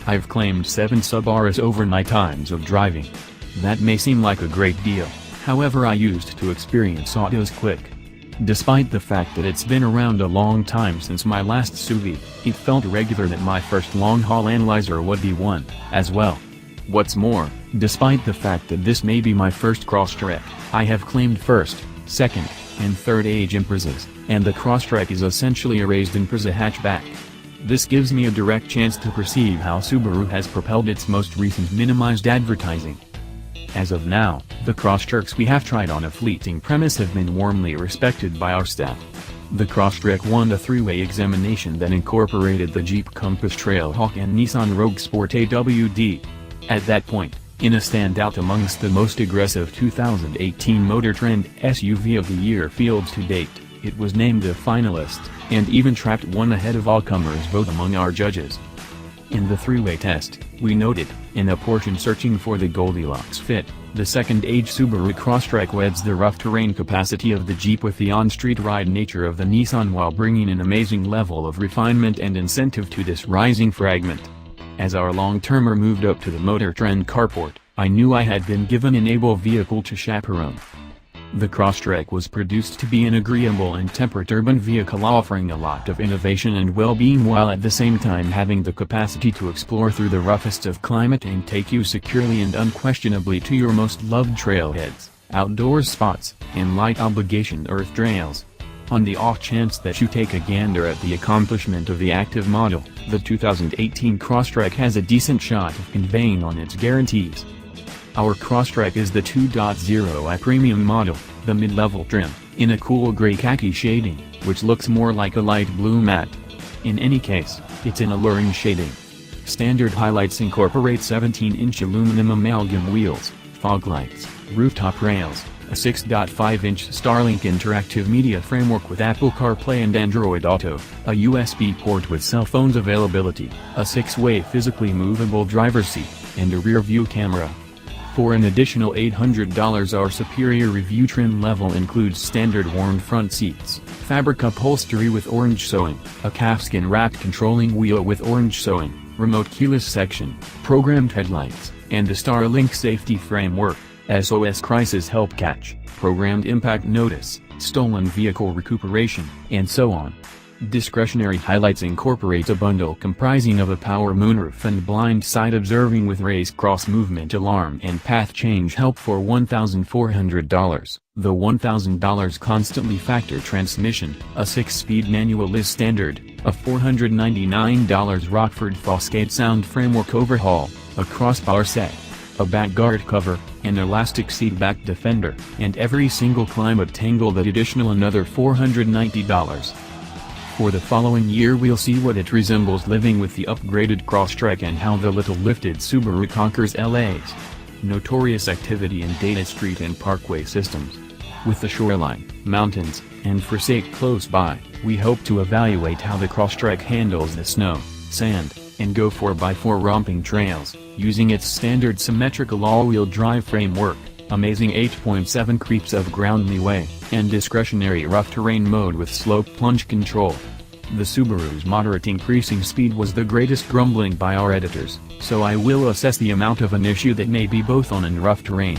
I've claimed 7 Subarus over my times of driving. That may seem like a great deal, however I used to experience autos quick. Despite the fact that it's been around a long time since my last Subie, it felt regular that my first long-haul analyzer would be one, as well. What's more, despite the fact that this may be my first Crosstrek, I have claimed first, second, and third age Imprezas, and the Crosstrek is essentially a raised Impreza hatchback. This gives me a direct chance to perceive how Subaru has propelled its most recent minimized advertising. As of now, the Crosstreks we have tried on a fleeting premise have been warmly respected by our staff. The Crosstrek won a 3-way examination that incorporated the Jeep Compass Trailhawk and Nissan Rogue Sport AWD. At that point, in a standout amongst the most aggressive 2018 Motor Trend SUV of the Year fields to date, it was named a finalist, and even trapped one ahead of all comers' vote among our judges. In the 3-way test, we noted, in a portion searching for the Goldilocks fit, the second-age Subaru Crosstrek weds the rough terrain capacity of the Jeep with the on-street ride nature of the Nissan while bringing an amazing level of refinement and incentive to this rising fragment. As our long-termer moved up to the Motor Trend carport, I knew I had been given an able vehicle to chaperone. The Crosstrek was produced to be an agreeable and temperate urban vehicle offering a lot of innovation and well-being while at the same time having the capacity to explore through the roughest of climate and take you securely and unquestionably to your most loved trailheads, outdoor spots, and light obligation earth trails. On the off chance that you take a gander at the accomplishment of the active model, the 2018 Crosstrek has a decent shot of conveying on its guarantees. Our Crosstrek is the 2.0i premium model, the mid-level trim, in a cool gray khaki shading, which looks more like a light blue matte. In any case, it's an alluring shading. Standard highlights incorporate 17-inch aluminum amalgam wheels, fog lights, rooftop rails, a 6.5-inch Starlink interactive media framework with Apple CarPlay and Android Auto, a USB port with cell phones availability, a 6-way physically movable driver's seat, and a rear-view camera. For an additional $800 our superior review trim level includes standard worn front seats, fabric upholstery with orange sewing, a calfskin wrapped controlling wheel with orange sewing, remote keyless section, programmed headlights, and a Starlink safety framework, SOS crisis help catch, programmed impact notice, stolen vehicle recuperation, and so on. Discretionary highlights incorporate a bundle comprising of a power moonroof and blind side observing with race cross movement alarm and path change help for $1,400. The $1,000 constantly factor transmission, a 6-speed manual is standard, a $499 Rockford Fosgate sound framework overhaul, a crossbar set, a back guard cover, an elastic seat back defender, and every single climate tangle that additional another $490. For the following year we'll see what it resembles living with the upgraded Crosstrek and how the little lifted Subaru conquers LA's notorious activity in data street and parkway systems. With the shoreline, mountains, and forsake close by, we hope to evaluate how the Crosstrek handles the snow, sand, and go 4x4 romping trails, using its standard symmetrical all-wheel drive framework, amazing 8.7 creeps of ground leeway, and discretionary rough terrain mode with slope plunge control. The Subaru's moderate increasing speed was the greatest grumbling by our editors, so I will assess the amount of an issue that may be both on and rough terrain.